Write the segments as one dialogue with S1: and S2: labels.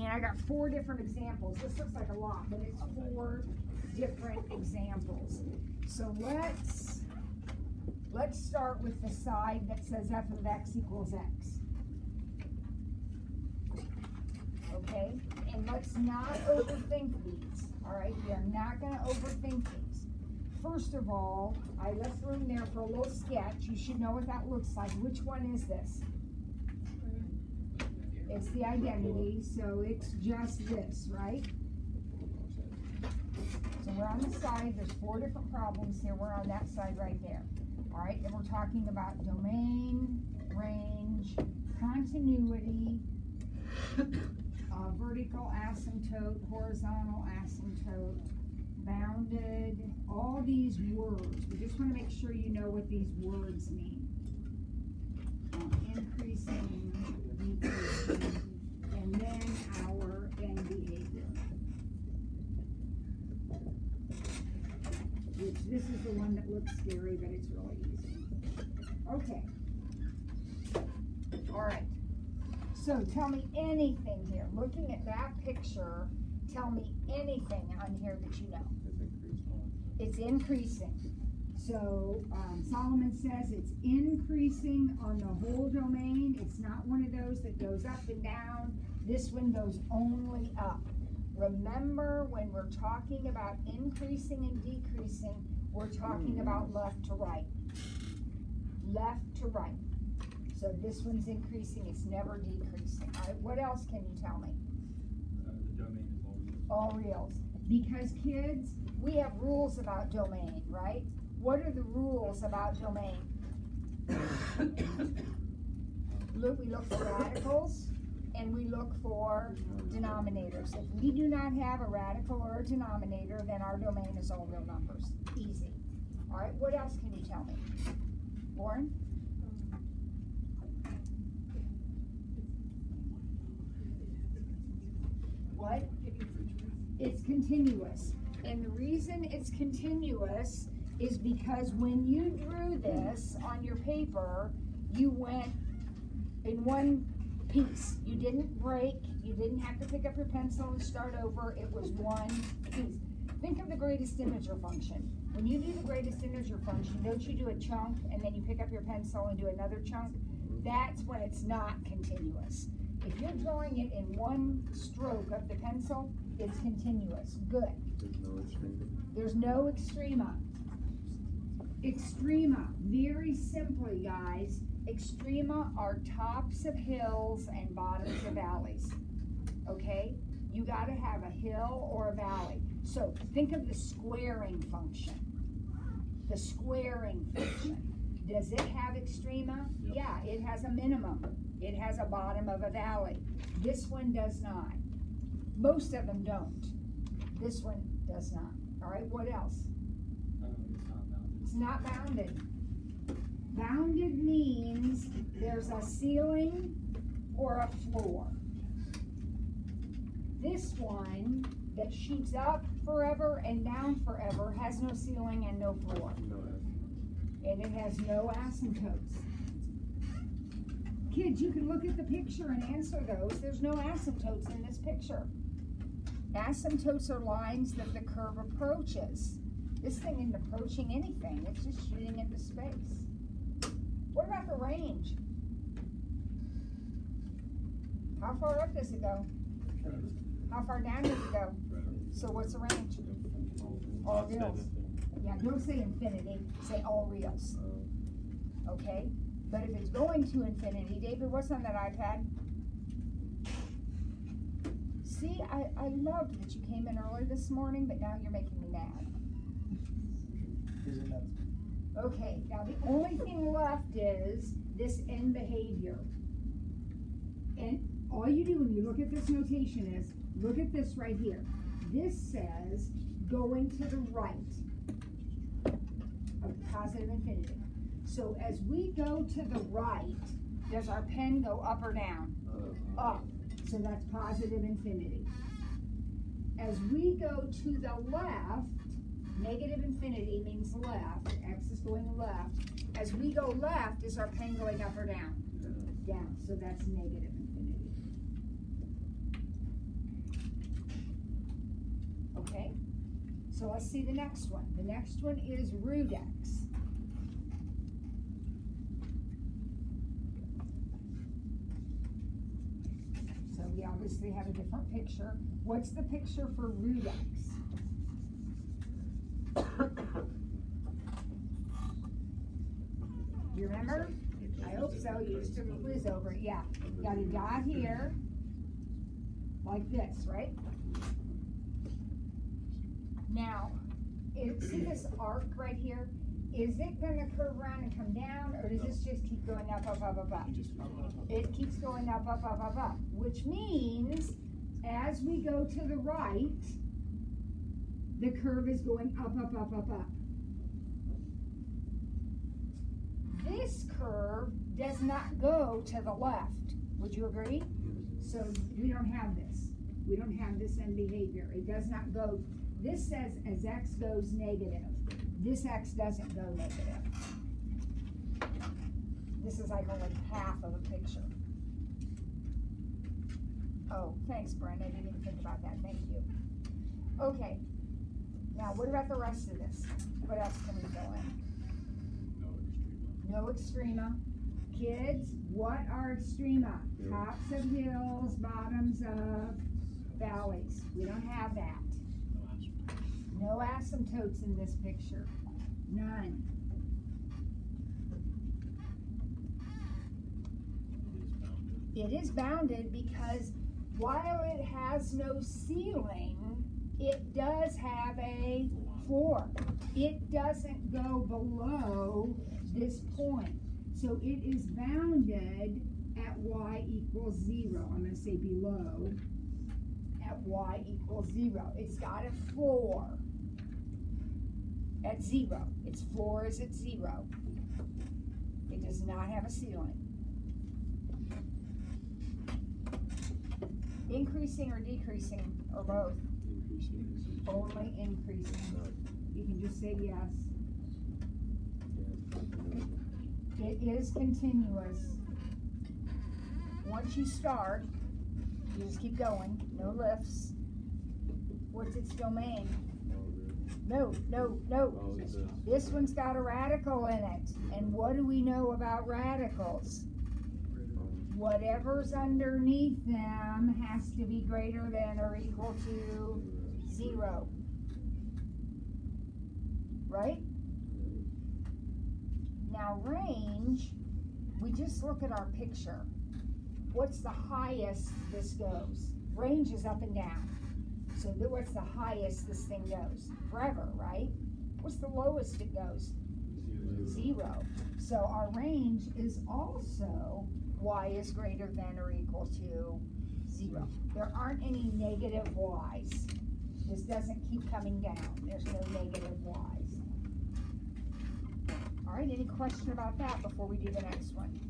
S1: And I got 4 different examples. This looks like a lot, but it's 4 different examples. So let's start with the side that says f of x equals x. Okay? And let's not overthink these. All right? We are not going to overthink these. First of all, I left room there for a little sketch. You should know what that looks like. Which one is this? It's the identity, so it's just this, right? So we're on the side. There's 4 different problems here. We're on that side right there. All right, and we're talking about domain, range, continuity, vertical asymptote, horizontal asymptote, bounded, all these words. We just want to make sure you know what these words mean. Increasing, decreasing, and then our end behavior. Which this is the one that looks scary, but it's really easy. Okay. All right. So tell me anything here. Looking at that picture, tell me anything on here that you know. It's increasing. So Solomon says it's increasing on the whole domain. It's not one of those that goes up and down. This one goes only up. Remember, when we're talking about increasing and decreasing, we're talking about left to right. Left to right. So this one's increasing, it's never decreasing. All right, what else can you tell me?
S2: The domain is
S1: all reals. Because kids, we have rules about domain, right? What are the rules about domain? We look for radicals and we look for denominators. If we do not have a radical or a denominator, then our domain is all real numbers. Easy. All right, what else can you tell me? Lauren? What? It's continuous. And the reason it's continuous is because when you drew this on your paper, you went in one piece. You didn't break. You didn't have to pick up your pencil and start over. It was one piece. Think of the greatest integer function. When you do the greatest integer function, don't you do a chunk and then you pick up your pencil and do another chunk? That's when it's not continuous. If you're drawing it in one stroke of the pencil, it's continuous. Good. There's no extrema. Extrema, very simply, guys, extrema are tops of hills and bottoms of valleys. Okay? You got to have a hill or a valley. So think of the squaring function. The squaring function. Does it have extrema? Yep. Yeah, it has a minimum. It has a bottom of a valley. This one does not. Most of them don't. This one does not. All right, what else? It's not bounded. Bounded means there's a ceiling or a floor. This one that shoots up forever and down forever has no ceiling and no floor. And it has no asymptotes. Kids, you can look at the picture and answer those. There's no asymptotes in this picture. Asymptotes are lines that the curve approaches. This thing isn't approaching anything. It's just shooting into space. What about the range? How far up does it go? How far down does it go? So what's the range? All reals. Yeah, don't say infinity. Say all reals. Okay? But if it's going to infinity, David, what's on that iPad? See, I loved that you came in early this morning, but now you're making me mad. Okay, now the only thing left is this end behavior. And all you do when you look at this notation is, look at this right here. This says going to the right of positive infinity. So as we go to the right, does our pen go up or down? Up. So that's positive infinity. As we go to the left, negative infinity means left. X is going left. As we go left, is our pen going up or down? Down. So that's negative infinity. So let's see the next one. The next one is root x. So we obviously have a different picture. What's the picture for root x? You remember? I hope so. You just took a quiz over it. Yeah. Got a dot here, like this, right? Now, see this arc right here? Is it going to curve around and come down, or does this just keep going up, up, up, up, up? It keeps going up, up, up, up, up, which means as we go to the right, the curve is going up, up, up, up, up. This curve does not go to the left. Would you agree? So we don't have this. We don't have this end behavior. It does not go. This says as x goes negative. This x doesn't go negative. This is like only half of a picture. Oh, thanks, Brenda. I didn't even think about that. Thank you. Okay. Now, what about the rest of this? What else can we fill in? No extrema. Kids, what are extrema? Tops of hills, bottoms of valleys. We don't have that. No asymptotes in this picture. None. It is bounded because while it has no ceiling, it does have a floor. It doesn't go below this point. So it is bounded at y equals 0. I'm going to say below at y equals 0. It's got a floor at 0. Its floor is at 0. It does not have a ceiling. Increasing or decreasing, or both? Only increasing. You can just say yes. It is continuous. Once you start, you just keep going. No lifts. What's its domain? No, no, no. This one's got a radical in it. And what do we know about radicals? Whatever's underneath them has to be greater than or equal to 0. Right? Now range, we just look at our picture. What's the highest this goes? Range is up and down. So what's the highest this thing goes? Forever, right? What's the lowest it goes? 0. So our range is also y is greater than or equal to 0. There aren't any negative y's. This doesn't keep coming down. There's no negative y's. All right, any question about that before we do the next one?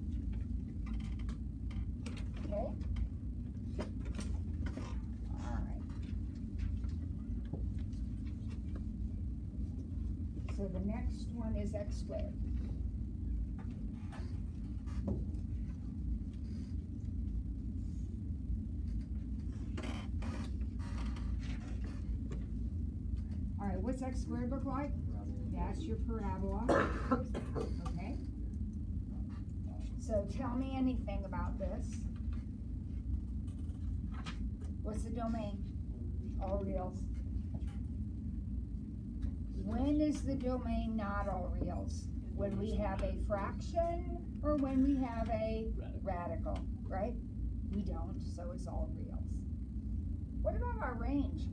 S1: Okay. All right. So the next one is x squared. All right, what's x squared look like? That's your parabola. Okay. So tell me anything about this. What's the domain? All reals. When is the domain not all reals? When we have a fraction or when we have a radical, right? We don't, so it's all reals. What about our range?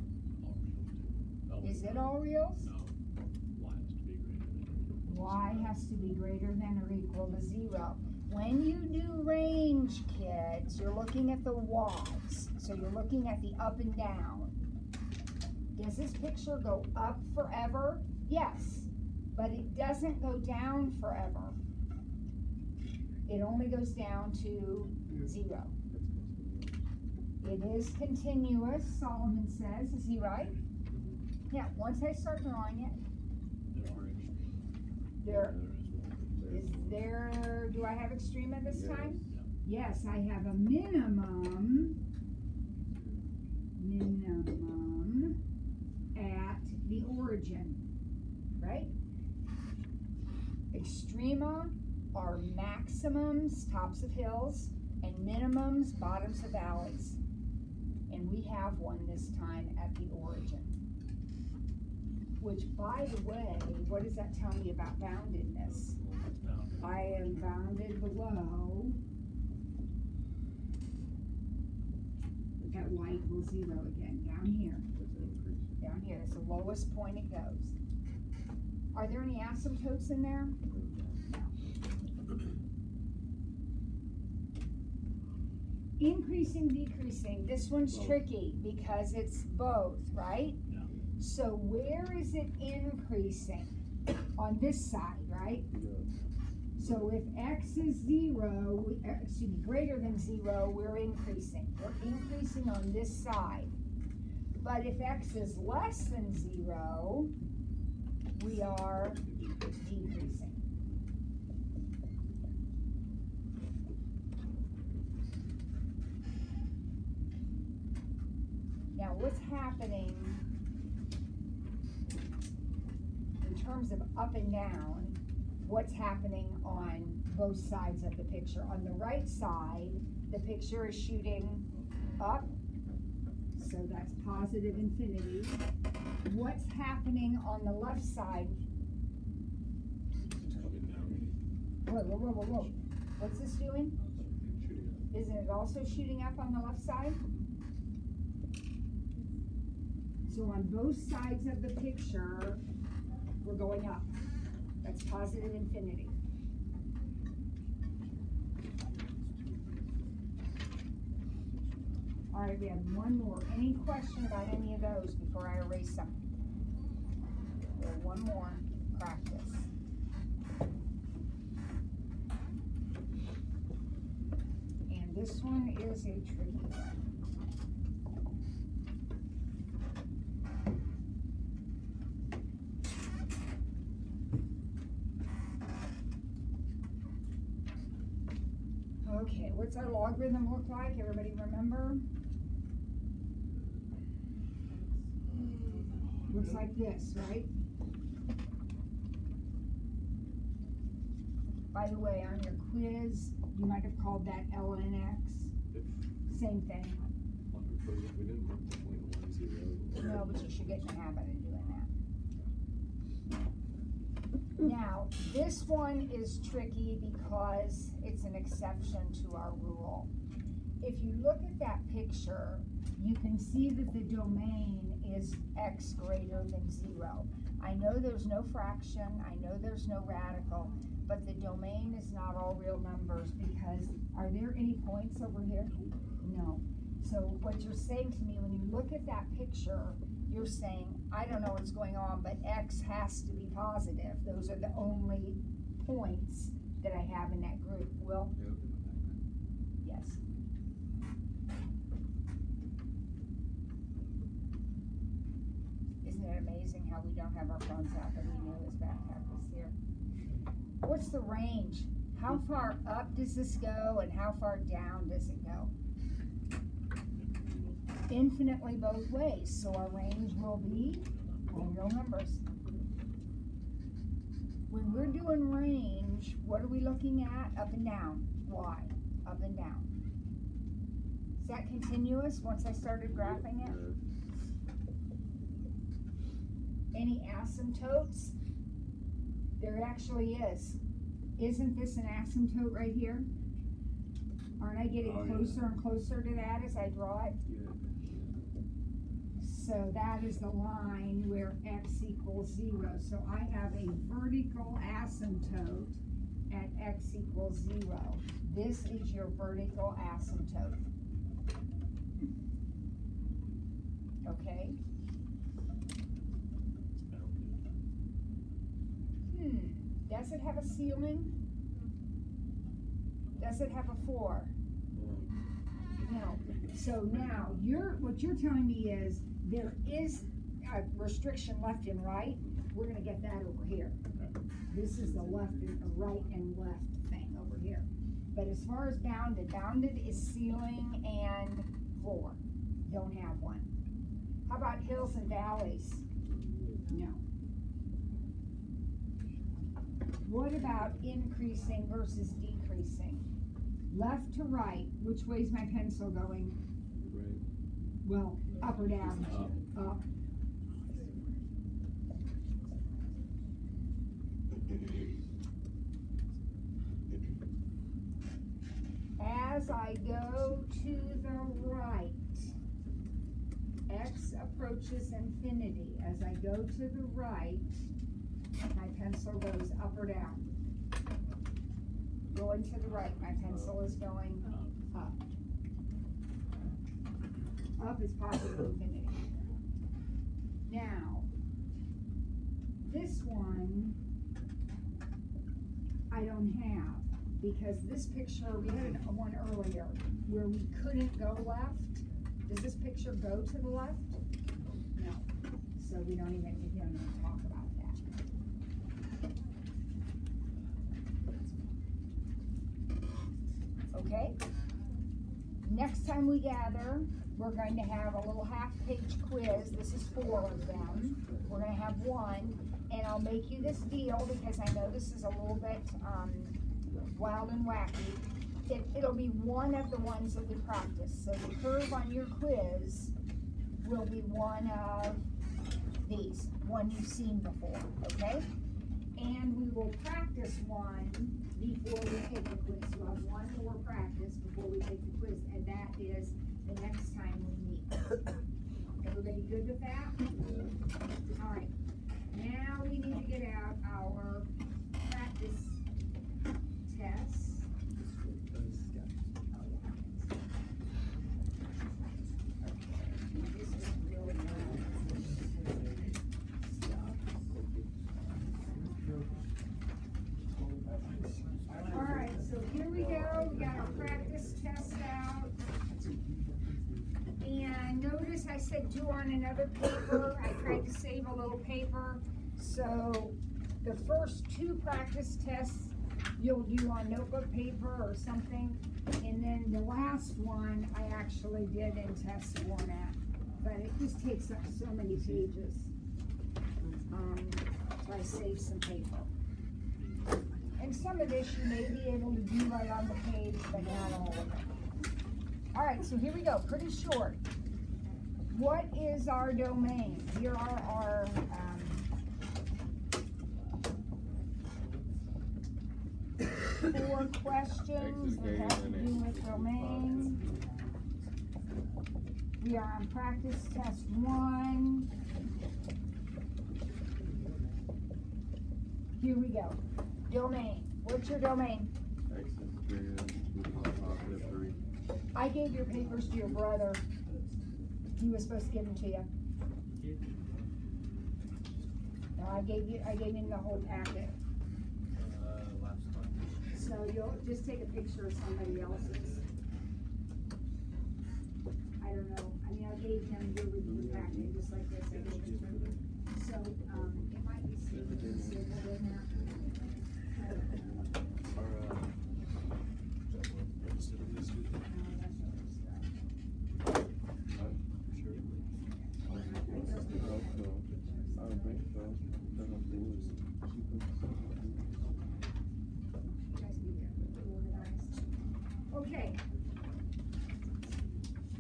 S1: Is it all reals?
S2: No.
S1: Y has to be greater than or equal to 0. When you do range, kids, you're looking at the y's. So you're looking at the up and down. Does this picture go up forever? Yes, but it doesn't go down forever. It only goes down to 0. It is continuous, Solomon says. Is he right? Yeah, once I start drawing it, do I have extrema this time? Yes, I have a minimum at the origin. maximums, tops of hills, and minimums, bottoms of valleys. And we have one this time at the origin. Which, by the way, what does that tell me about boundedness? I am bounded below at y equals 0 again, down here. Down here, it's the lowest point it goes. Are there any asymptotes in there? No. Increasing, decreasing, this one's tricky because it's both, right?
S2: Yeah.
S1: So where is it increasing? On this side, right? So if x is 0, greater than 0, we're increasing. We're increasing on this side. But if x is less than 0, we are decreasing. Now what's happening in terms of up and down, what's happening on both sides of the picture? On the right side, the picture is shooting up, so that's positive infinity. What's happening on the left side? Whoa. What's this doing? Isn't it also shooting up on the left side? So on both sides of the picture, we're going up. That's positive infinity. All right, we have one more. Any question about any of those before I erase them? We have one more practice. And this one is a tricky one. Okay, what's our logarithm look like? Everybody remember? Looks like this, right? By the way, on your quiz, you might have called that ln(x). Same thing.
S3: We didn't look to 0.10.
S1: No, but you should get in the habit of doing that. Now, this one is tricky because it's an exception to our rule. If you look at that picture, you can see that the domain is x greater than 0. I know there's no fraction, I know there's no radical, but the domain is not all real numbers because, are there any points over here? No. So what you're saying to me when you look at that picture, you're saying, I don't know what's going on, but x has to be positive. Those are the only points that I have in that group. Will? Yes. Isn't it amazing how we don't have our phones out, but we knew his backpack was here? What's the range? How far up does this go and how far down does it go? Infinitely both ways, so our range will be all real numbers. When we're doing range, what are we looking at? Up and down. Why? Up and down. Is that continuous once I started graphing it? Any asymptotes? There actually is. Isn't this an asymptote right here? Aren't I getting closer and closer to that as I draw it?
S3: Yeah.
S1: So that is the line where x equals 0. So I have a vertical asymptote at x equals 0. This is your vertical asymptote. Okay? Does it have a ceiling? Does it have a floor? No. So now, what you're telling me is there is a restriction left and right. We're going to get that over here. This is the left and right and left thing over here. But as far as bounded is ceiling and floor. Don't have one. How about hills and valleys? No. What about increasing versus decreasing? increasing. Left to right, which way's my pencil going?
S3: Right.
S1: Well, up or down?
S3: Up.
S1: Up. As I go to the right, x approaches infinity. As I go to the right, my pencil goes up or down. Going to the right, my pencil is going up. Up is positive infinity. Now, this one I don't have, because this picture, we had one earlier where we couldn't go left. Does this picture go to the left? No. So we don't even talk about that. Okay? Next time we gather, we're going to have a little half-page quiz. This is 4 of them. We're going to have one, and I'll make you this deal because I know this is a little bit wild and wacky. It'll be one of the ones that we practice. So the curve on your quiz will be one of these, one you've seen before, okay? And we will practice one before we take the quiz. We'll have one more practice before we take the quiz, and that is the next time we meet. Everybody good with that?
S3: Yeah.
S1: All right. Now we need to get out our practice tests. Alright, so here we go. We got our practice test out. And notice I said do on another paper. I tried to save a little paper. So the first 2 practice tests you'll do on notebook paper or something. And then the last one I actually did in test format. But it just takes up so many pages. So I saved some paper. And some of this you may be able to do right on the page, but not all of it. All right, so here we go, pretty short. What is our domain? Here are our four questions that have to do with domain. We are on practice test 1. Here we go. Domain. What's your domain?
S3: X is greater than positive 3.
S1: I gave your papers to your brother. He was supposed to give them to you. No, I gave him the whole packet.
S2: Last time.
S1: So you'll just take a picture of somebody else's. I don't know. I mean, I gave him your review packet just like this. I gave it to him. So it might be civiled in there. Okay.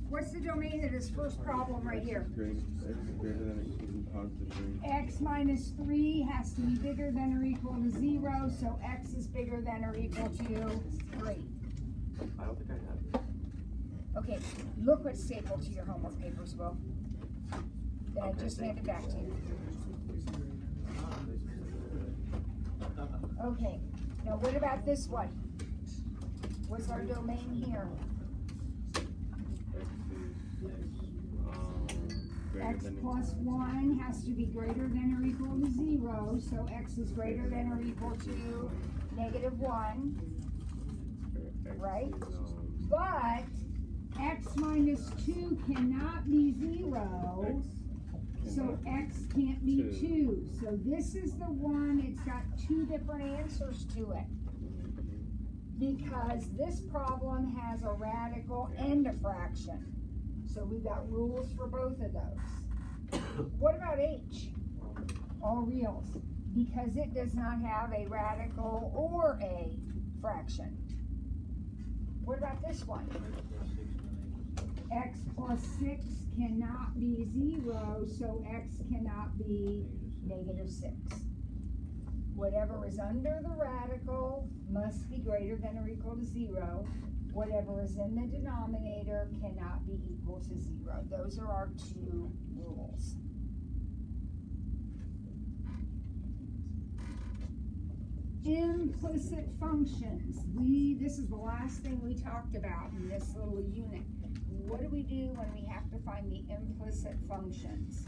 S1: What's the domain of this first problem right here?
S3: X is greater than or equal to positive 3.
S1: X minus 3 has to be bigger than or equal to 0, so X is bigger than or equal to 3.
S3: I don't think I have it.
S1: Okay, look what's stapled to your homework papers, Will. That I just handed back to you. Okay, now what about this one? What's our domain here? X plus 1 has to be greater than or equal to 0, so X is greater than or equal to -1, right? But X minus 2 cannot be 0, so X can't be 2. So this is the one, it's got 2 different answers to it. Because this problem has a radical and a fraction. So we've got rules for both of those. What about H? All reals. Because it does not have a radical or a fraction. What about this one?
S2: X plus 6
S1: X plus 6 cannot be 0, so x cannot be negative 6. Whatever is under the radical must be greater than or equal to 0. Whatever is in the denominator cannot be equal to 0. Those are our two rules. Implicit functions. This is the last thing we talked about in this little unit. What do we do when we have to find the implicit functions?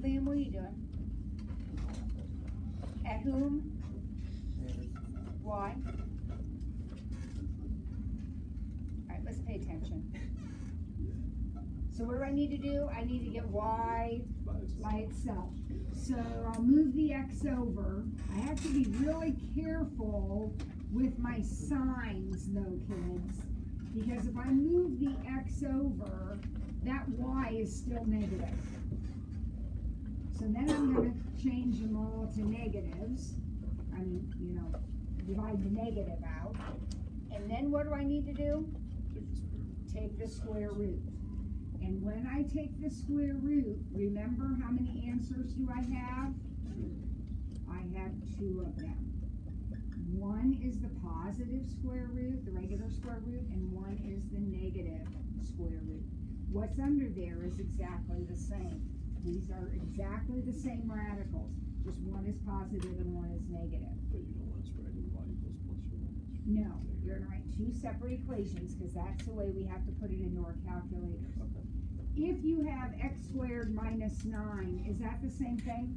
S1: Liam, what are you doing? At whom? Why? Alright, let's pay attention. So what do I need to do? I need to get y by itself. So I'll move the x over. I have to be really careful with my signs though, kids, because if I move the x over, that y is still negative. So then I'm going to change them all to negatives. I mean, you know, divide the negative out. And then what do I need to do? Take the square root. And when I take the square root, remember how many answers do I have? I have 2 of them. One is the positive square root, the regular square root, and one is the negative square root. What's under there is exactly the same. These are exactly the same radicals, just one is positive and one is negative.
S3: But you don't want to spread in y equals plus or minus.
S1: No, we're going to write 2 separate equations because that's the way we have to put it into our calculators.
S3: Okay.
S1: If you have x squared minus 9, is that the same thing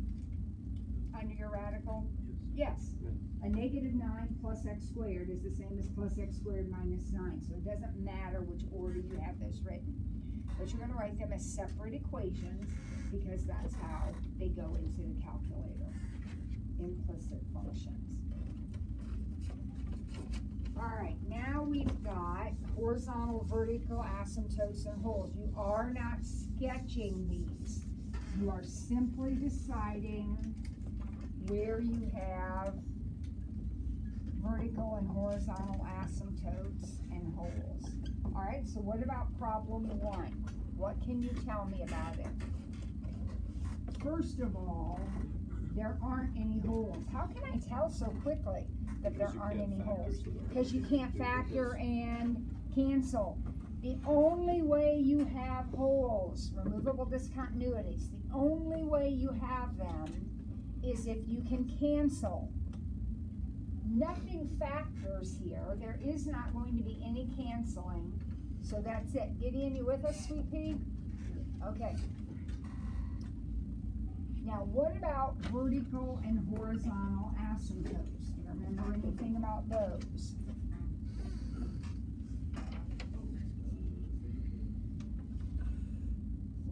S1: under your radical? Yes. A negative 9 plus x squared is the same as plus x squared minus 9. So it doesn't matter which order you have this written. But you're going to write them as separate equations because that's how they go into the calculator. Implicit functions. All right, now we've got horizontal, vertical, asymptotes, and holes. You are not sketching these. You are simply deciding where you have vertical and horizontal asymptotes and holes. All right, so what about problem 1? What can you tell me about it? First of all, there aren't any holes. How can I tell so quickly that there aren't any holes? Because you can't factor and cancel. The only way you have holes, removable discontinuities, the only way you have them is if you can cancel. Nothing factors here. There is not going to be any canceling. So that's it. Gideon, you with us, sweet pea? Okay. Now, what about vertical and horizontal asymptotes? Do you remember anything about those?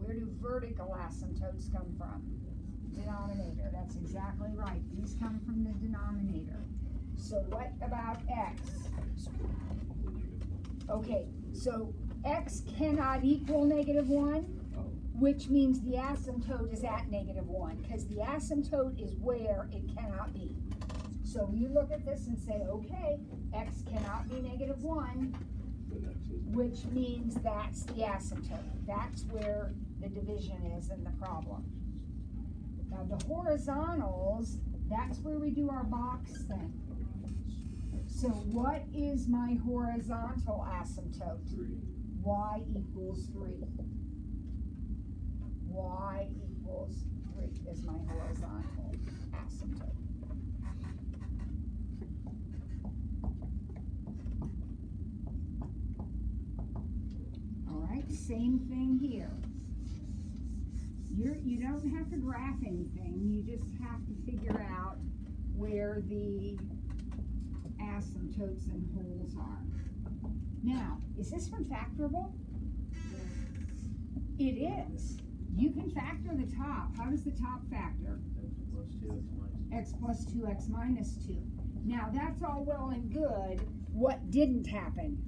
S1: Where do vertical asymptotes come from? Denominator. That's exactly right. These come from the denominator. So what about x? Okay, so x cannot equal negative 1, which means the asymptote is at negative 1, because the asymptote is where it cannot be. So you look at this and say, okay, x cannot be negative 1, which means that's the asymptote. That's where the division is in the problem. Now the horizontals, that's where we do our box thing. So what is my horizontal asymptote?
S3: 3.
S1: Y equals 3. Y equals 3 is my horizontal asymptote. All right, same thing here. You don't have to graph anything. You just have to figure out where the asymptotes and holes are. Now, is this one factorable? It is. You can factor the top. How does the top factor? X plus 2, x minus 2. Now, that's all well and good. What didn't happen?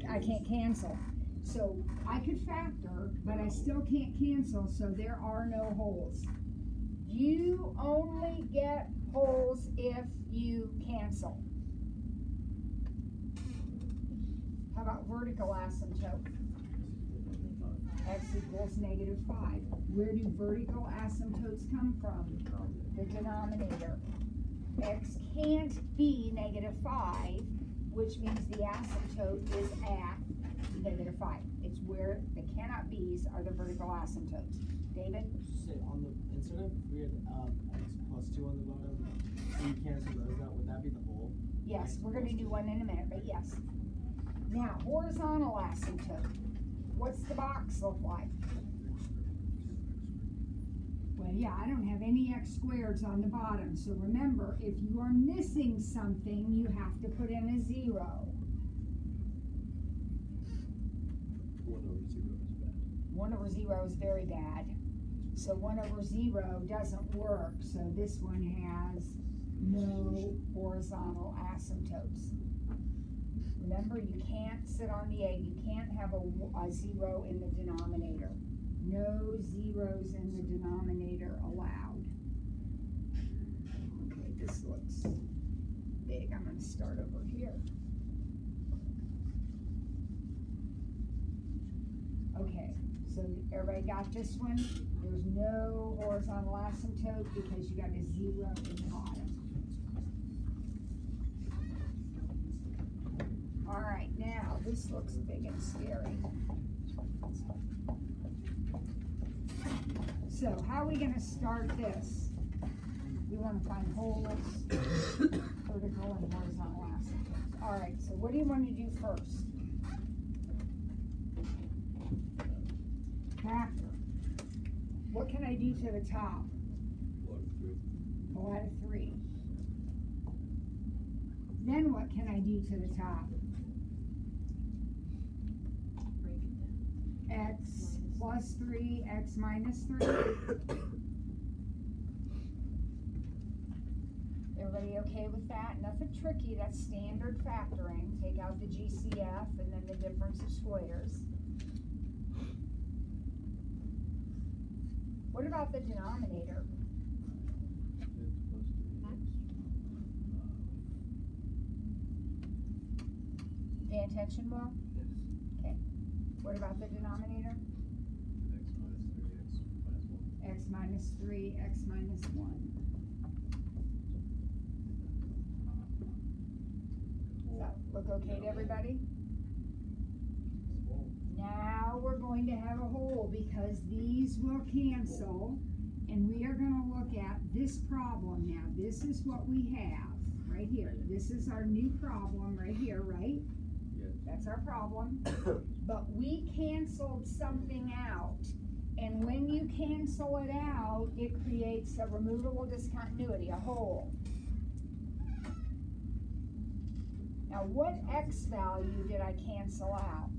S1: I can't cancel. So I could factor, but I still can't cancel, so there are no holes. You only get holes if you cancel. How about vertical asymptote? X equals -5. Where do vertical asymptotes come from? The denominator. X can't be -5, which means the asymptote is at -5. It's where the cannot be's are the vertical asymptotes. David?
S4: Say on the instead of we had x plus 2 on the bottom, so you cancel those out. Would that be the whole?
S1: Yes, we're going to do one in a minute, but yes. Now, horizontal asymptote. What's the box look like? Well, yeah, I don't have any x squareds on the bottom. So remember, if you are missing something, you have to put in a 0.
S3: 1 over 0 is bad.
S1: 1 over 0 is very bad. So 1 over 0 doesn't work. So this one has no horizontal asymptotes. Remember, you can't sit on the egg. You can't have a 0 in the denominator. No zeros in the denominator allowed. Okay, this looks big. I'm going to start over here. Okay, so everybody got this one? There's no horizontal asymptote because you got a 0 in the bottom. All right, now this looks big and scary. So how are we going to start this? We want to find holes, vertical and horizontal asymptotes. All right, so what do you want to do first? Factor. What can I do to the top? Pull out a 3. Then what can I do to the top? X plus 3, x minus 3. Everybody okay with that? Nothing tricky, that's standard factoring. Take out the GCF and then the difference of squares. What about the denominator? Pay attention, Will? Okay. What about the denominator? X minus 3, x minus 1. Does that look okay to everybody? Now we're going to have a hole because these will cancel, and we are going to look at this problem now. This is what we have right here. This is our new problem right here, right?
S3: Yeah.
S1: That's our problem. But we canceled something out. And when you cancel it out, it creates a removable discontinuity, a hole. Now, what x value did I cancel out?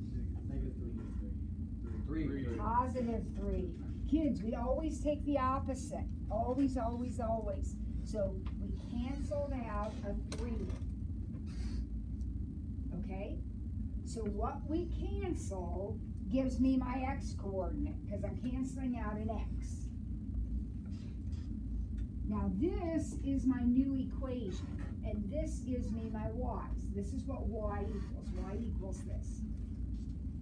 S1: Positive 3. Kids, we always take the opposite. Always, always, always. So we canceled out a 3. Okay? So what we cancel gives me my x coordinate because I'm canceling out an x. Now this is my new equation, and this gives me my y's. This is what y equals. Y equals this.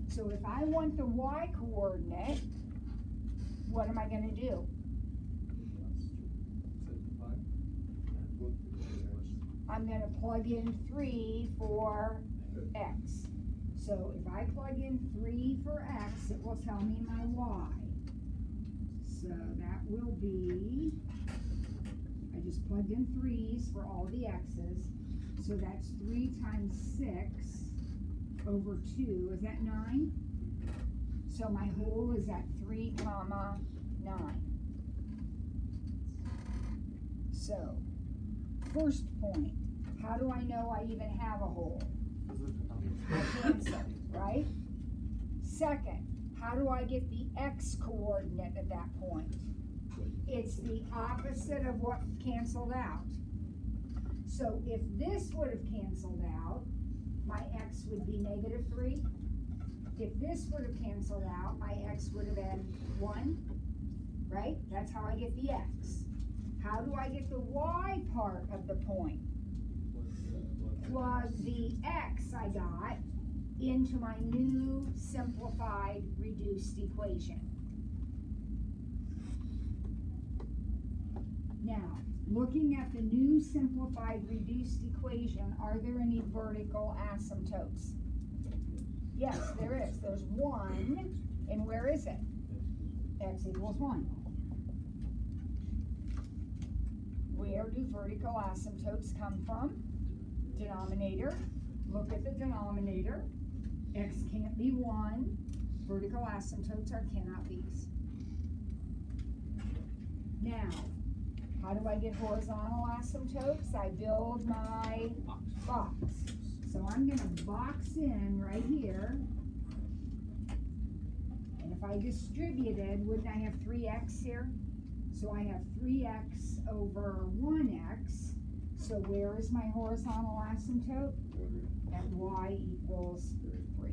S1: So if I want the y coordinate, what am I going to do? I'm going to plug in 3 for x. So if I plug in 3 for x, it will tell me my y. So that will be, I just plugged in 3's for all the x's. So that's 3 times 6 over 2. Is that 9? So my hole is at 3, 9. So, first point, how do I know I even have a hole? I cancel, right? Second, how do I get the x coordinate at that point? It's the opposite of what canceled out. So if this would have canceled out, my x would be -3. If this would have canceled out, my x would have been 1, right? That's how I get the x. How do I get the y part of the point? Plug the x I got into my new simplified reduced equation. Now, looking at the new simplified reduced equation, are there any vertical asymptotes? Yes, there is. There's one, and where is it? X equals 1. Where do vertical asymptotes come from? Denominator. Look at the denominator. X can't be 1. Vertical asymptotes are cannot be's. Now, how do I get horizontal asymptotes? I build my box. So I'm going to box in right here. And if I distributed, wouldn't I have 3x here? So I have 3x over 1x. So where is my horizontal asymptote? At y equals 3.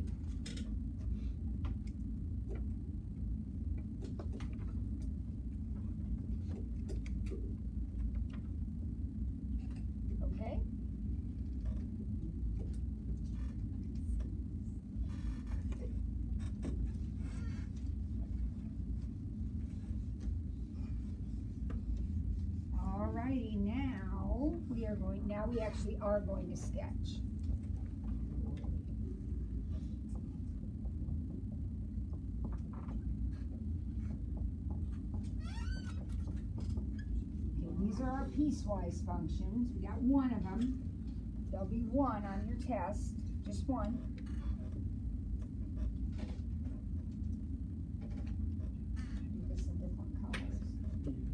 S1: Okay? Alrighty, now we actually are going to sketch. Okay, these are our piecewise functions. We got one of them. There'll be one on your test, just one. Do this in different colors.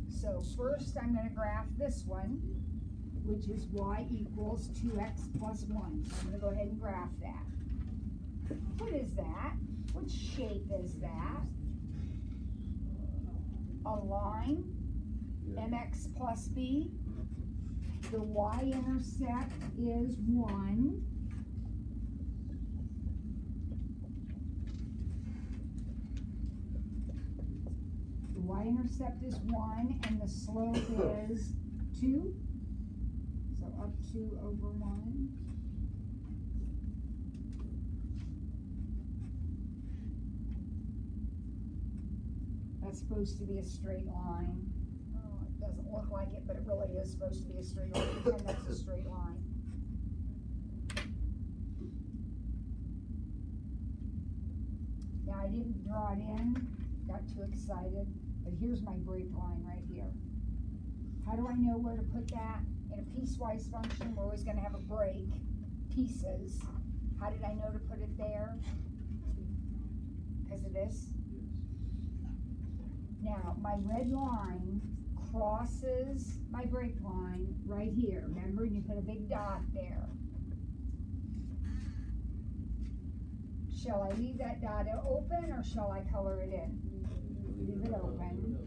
S1: So first I'm going to graph this one, which is y equals 2x plus 1. So I'm going to go ahead and graph that. What is that? What shape is that? A line, mx plus b. The y-intercept is 1. The y-intercept is 1, and the slope is 2. So up 2 over 1. That's supposed to be a straight line. Oh, it doesn't look like it, but it really is supposed to be a straight line. Pretend that's a straight line. Now I didn't draw it in, got too excited, but here's my break line right here. How do I know where to put that? In a piecewise function, we're always going to have a break, pieces. How did I know to put it there? Because of this? Now, my red line crosses my break line right here. Remember, you put a big dot there. Shall I leave that dot open or shall I color it in? Leave it open.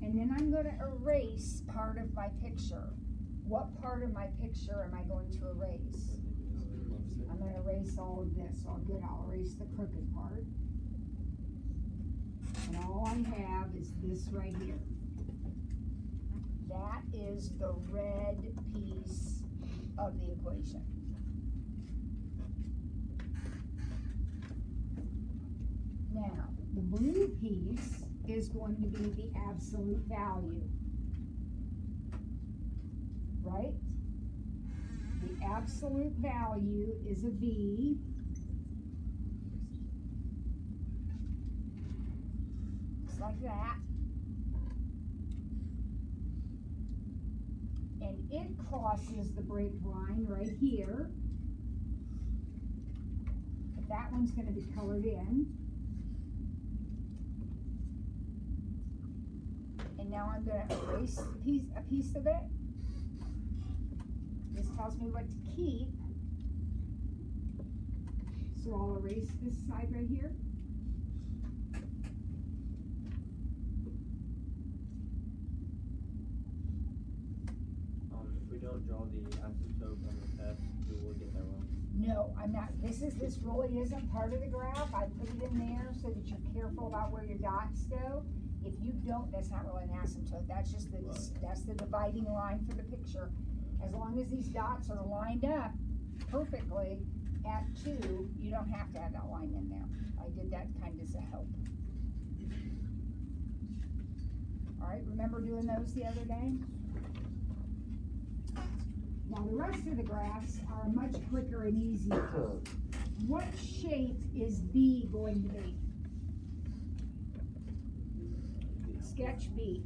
S1: And then I'm going to erase part of my picture. What part of my picture am I going to erase? I'm going to erase all of this. So good, I'll erase the crooked part. And all I have is this right here. That is the red piece of the equation. Now, the blue piece is going to be the absolute value, right? The absolute value is a V. Just like that. And it crosses the break line right here. But that one's going to be colored in. And now I'm going to erase a piece of it. This tells me what to keep. So I'll erase this side right here.
S2: If we don't draw the asymptote on the test, we will get that wrong.
S1: No, I'm not. This really isn't part of the graph. I put it in there so that you're careful about where your dots go. If you don't, that's not really an asymptote. That's just that's the dividing line for the picture. As long as these dots are lined up perfectly at 2, you don't have to have that line in there. I did that kind of as a help. All right, remember doing those the other day? Now the rest of the graphs are much quicker and easier. What shape is B going to be? Sketch B.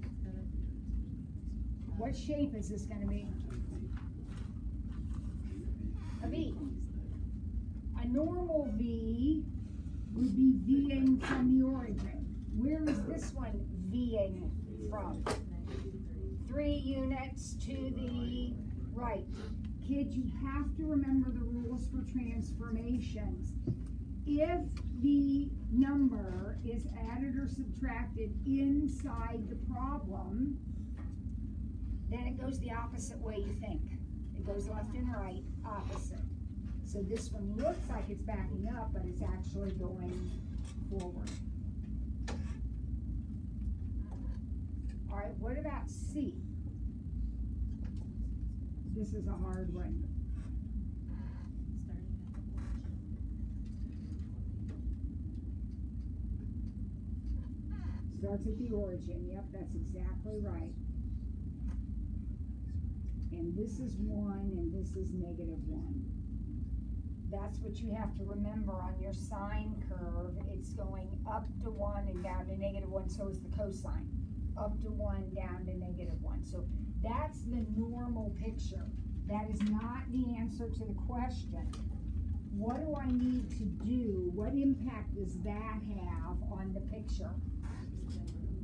S1: What shape is this going to be? A V. A normal V would be V'ing from the origin. Where is this one V'ing from? 3 units to the right. Kids, you have to remember the rules for transformations. If the number is added or subtracted inside the problem, then it goes the opposite way you think. It goes left and right, opposite. So this one looks like it's backing up, but it's actually going forward. All right, what about C? This is a hard one. Starts at the origin. Yep, that's exactly right. And this is 1, and this is -1. That's what you have to remember on your sine curve. It's going up to 1 and down to -1, so is the cosine. Up to 1, down to -1. So that's the normal picture. That is not the answer to the question. What do I need to do? What impact does that have on the picture?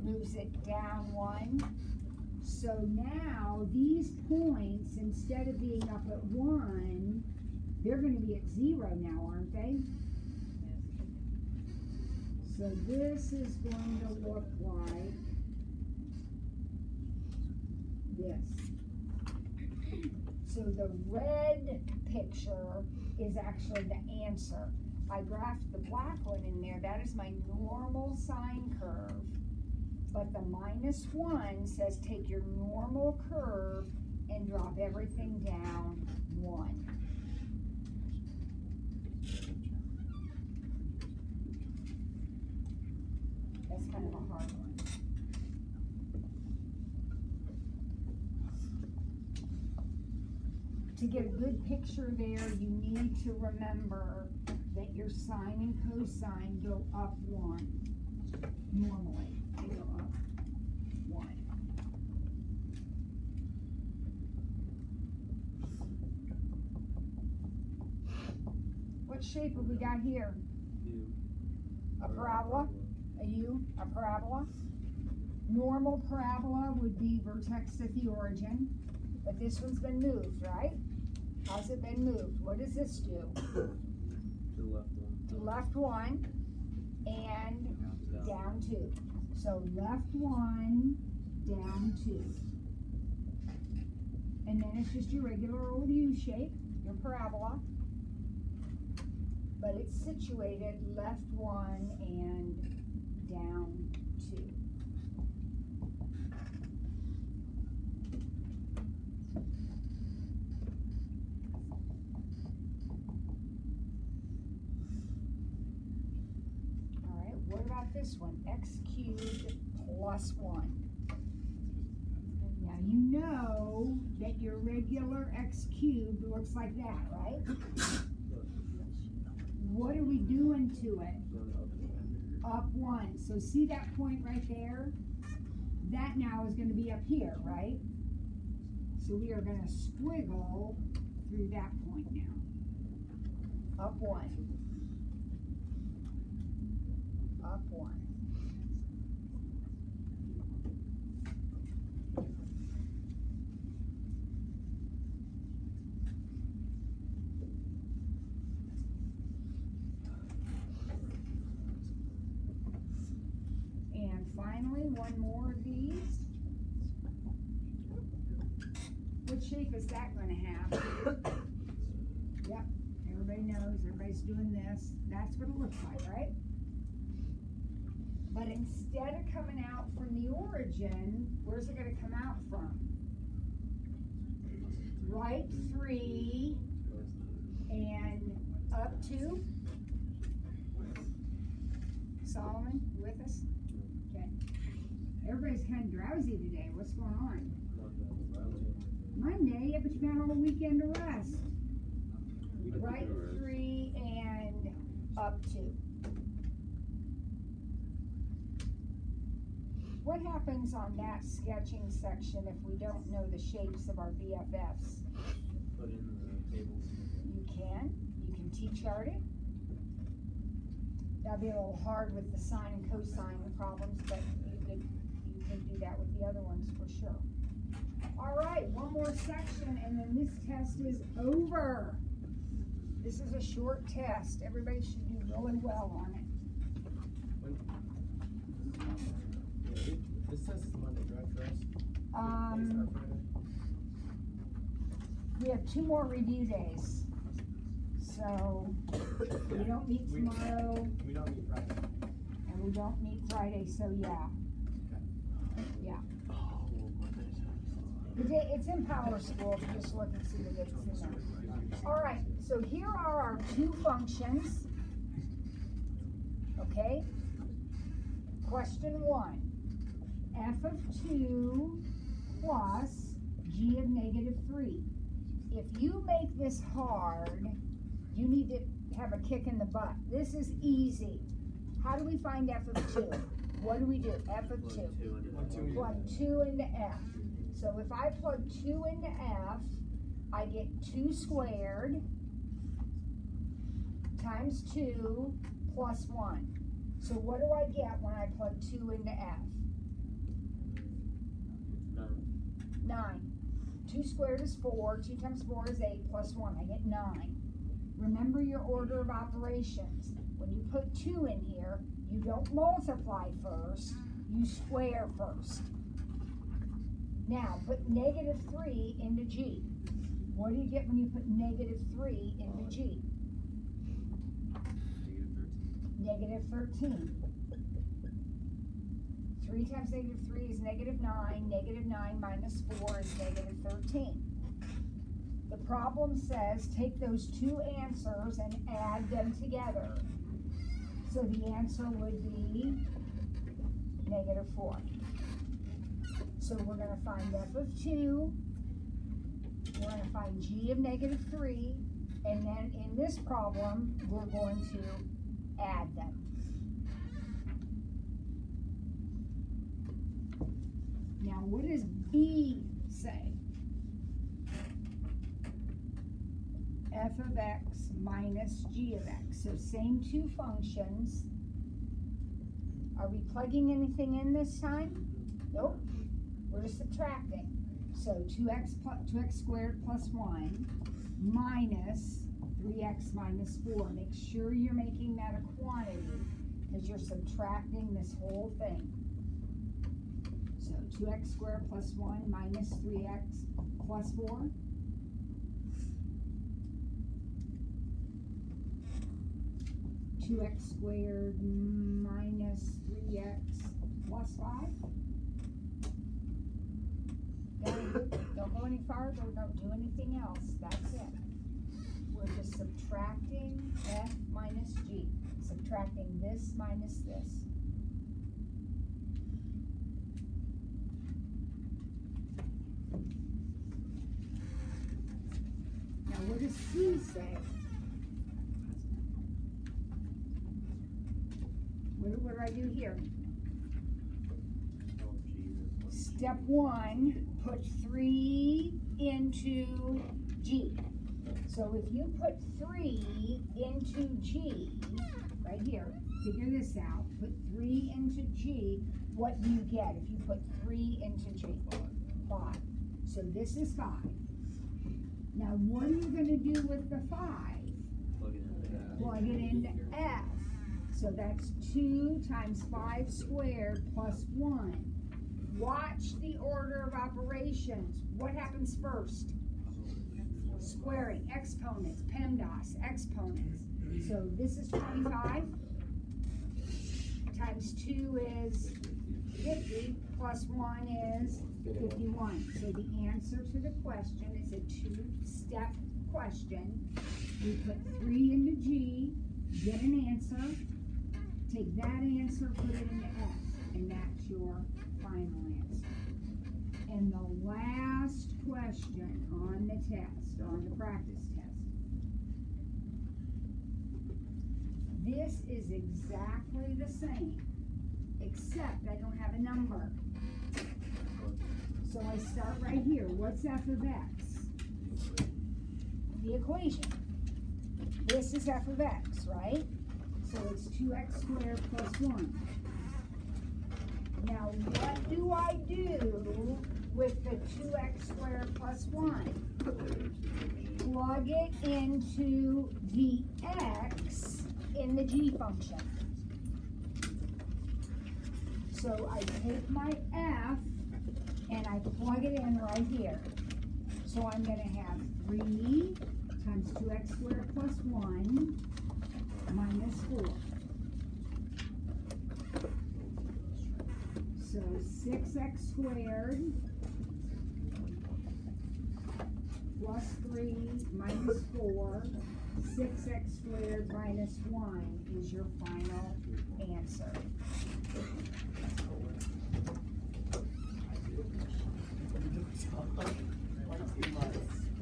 S1: Moves it down 1. So now these points, instead of being up at 1, they're going to be at 0 now, aren't they? So this is going to look like this. So the red picture is actually the answer. I graphed the black one in there. That is my normal sine curve. But the -1 says take your normal curve and drop everything down 1. That's kind of a hard one. To get a good picture there, you need to remember that your sine and cosine go up 1. Normally, they go up 1. What shape have we got here?
S2: U.
S1: A parabola? A U? A parabola? Normal parabola would be vertex at the origin, but this one's been moved, right? How's it been moved? What does this do?
S2: To the left 1.
S1: To left 1 and down 2. So left 1, down 2. And then it's just your regular old U shape, your parabola. But it's situated left 1 and down 2. What about this one? X cubed plus 1. Now you know that your regular x cubed looks like that, right? What are we doing to it? Up 1. So see that point right there? That now is going to be up here, right? So we are going to squiggle through that point now. Up 1. Up 1. And finally, one more of these. What shape is that going to have? Yep, everybody knows, everybody's doing this. That's what it looks like, right? But instead of coming out from the origin, where's it going to come out from? Right 3 and up 2. Solomon, you with us? Okay. Everybody's kind of drowsy today. What's going on? Monday, yeah, but you got all weekend to rest. Right 3 and up 2. What happens on that sketching section if we don't know the shapes of our VFFs?
S2: Put in the tables.
S1: You can T-chart it. That'll be a little hard with the sine and cosine problems, but you could do that with the other ones for sure. All right, one more section and then this test is over. This is a short test. Everybody should do really well on it.
S4: This test is Monday, right, for us?
S1: We have 2 more review days. So we don't meet tomorrow.
S4: We don't meet Friday.
S1: And we don't meet Friday, so yeah. Yeah. It's in Power School. If you just look and see the dates in there. All right, so here are our 2 functions. Okay? Question 1. F of 2 plus g of negative 3. If you make this hard, you need to have a kick in the butt. This is easy. How do we find f of 2? What do we do? F of 2. Plug 2 into f. So if I plug 2 into f, I get 2 squared times 2 plus 1. So what do I get when I plug 2 into f? 9. 2 squared is 4. 2 times 4 is 8 plus 1. I get 9. Remember your order of operations. When you put 2 in here, you don't multiply first, you square first. Now, put negative 3 into g. What do you get when you put negative 3 into g? Negative 13. 3 times negative 3 is negative 9. Negative 9 minus 4 is negative 13. The problem says take those 2 answers and add them together. So the answer would be negative 4. So we're going to find f of 2. We're going to find g of negative 3. And then in this problem, we're going to add them. Now, what does B say? F of x minus g of x. So same 2 functions. Are we plugging anything in this time? Nope. We're just subtracting. So 2x squared plus 1 minus 3x minus 4. Make sure you're making that a quantity because you're subtracting this whole thing. So 2x squared plus 1 minus 3x plus 4. X squared minus 3x plus 5. Don't go any farther, don't do anything else. That's it. We're just subtracting f minus g. Subtracting this minus this. Now what does C say? What do I do here? Step 1, put 3 into G. So if you put 3 into G, right here, figure this out, put 3 into G, what do you get if you put 3 into G? 5. So this is 5. Now what are you going to do with the 5? Plug it into F. So that's 2 times 5 squared plus 1. Watch the order of operations. What happens first? Squaring, exponents, PEMDAS, exponents. So this is 25 times 2 is 50, plus 1 is 51. So the answer to the question is a two-step question. We put 3 into G, get an answer, take that answer, put it into F, and that's your final answer. And the last question on the test, on the practice test, this is exactly the same, except I don't have a number. So I start right here. What's f of x? The equation. This is f of x, right? So it's 2x squared plus 1. Now what do I do with the 2x squared plus 1? Plug it into the x in the g function. So I take my f and I plug it in right here. So I'm going to have 3 times 2x squared plus 1 minus 4. So 6x squared plus 3 minus 4, 6x squared minus 1 is your final answer.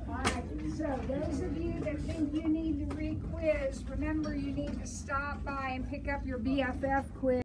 S1: Alright, so those of you that think you need to re-quiz, remember you need to stop by and pick up your BFF quiz.